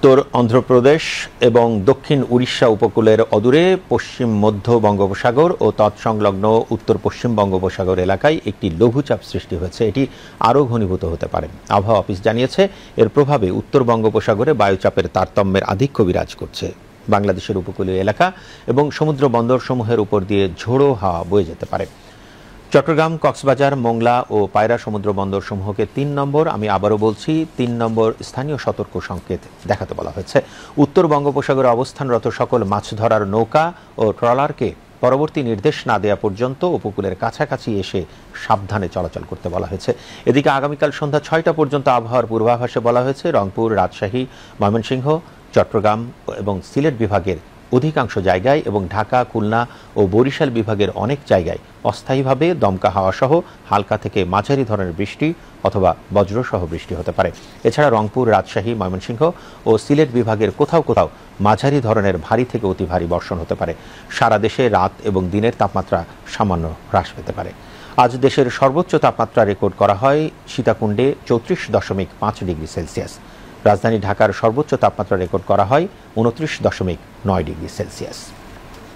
উত্তর অন্ধ্রপ্রদেশ এবং দক্ষিণ উড়িষ্যা উপকূলের অদূরে পশ্চিম মধ্য বঙ্গোপসাগর ও তৎসংলগ্ন উত্তর পশ্চিম বঙ্গোপসাগর এলাকায় একটি লঘুচাপ সৃষ্টি হয়েছে। এটি আরও ঘনীভূত হতে পারে। আবহাওয়া অফিস জানিয়েছে, এর প্রভাবে উত্তর বঙ্গোপসাগরে বায়ুচাপের তারতম্যের আধিক্য বিরাজ করছে। বাংলাদেশের উপকূলীয় এলাকা এবং সমুদ্র বন্দরসমূহের উপর দিয়ে ঝোড়ো হাওয়া বয়ে যেতে পারে। চট্টগ্রাম, কক্সবাজার, মোংলা ও পায়রা সমুদ্র বন্দর সমূহকে ৩ নম্বর, আমি আবারও বলছি ৩ নম্বর স্থানীয় সতর্ক সংকেত দেখাতে বলা হয়েছে। উত্তর বঙ্গোপসাগরে অবস্থানরত সকল মাছ ধরার নৌকা ও ট্রলারকে পরবর্তী নির্দেশ না দেওয়া পর্যন্ত উপকূলের কাছাকাছি এসে সাবধানে চলাচল করতে বলা হয়েছে। এদিকে আগামীকাল সন্ধ্যা ৬টা পর্যন্ত আবহাওয়ার পূর্বাভাসে বলা হয়েছে, রংপুর, রাজশাহী, ময়মনসিংহ, চট্টগ্রাম এবং সিলেট বিভাগের অধিকাংশ জায়গায় এবং ঢাকা, খুলনা ও বরিশাল বিভাগের অনেক জায়গায় অস্থায়ীভাবে দমকা হাওয়া সহ হালকা থেকে মাঝারি ধরনের বৃষ্টি অথবা বজ্রসহ বৃষ্টি হতে পারে। এছাড়া রংপুর, রাজশাহী, ময়মনসিংহ ও সিলেট বিভাগের কোথাও কোথাও মাঝারি ধরনের ভারী থেকে অতি ভারী বর্ষণ হতে পারে। সারা দেশে রাত এবং দিনের তাপমাত্রা সামান্য হ্রাস পেতে পারে। আজ দেশের সর্বোচ্চ তাপমাত্রা রেকর্ড করা হয় সীতাকুণ্ডে ৩৪.৫ ডিগ্রি সেলসিয়াস। রাজধানী ঢাকার সর্বোচ্চ তাপমাত্রা রেকর্ড করা হয় ২৯.৯ ডিগ্রি সেলসিয়াস।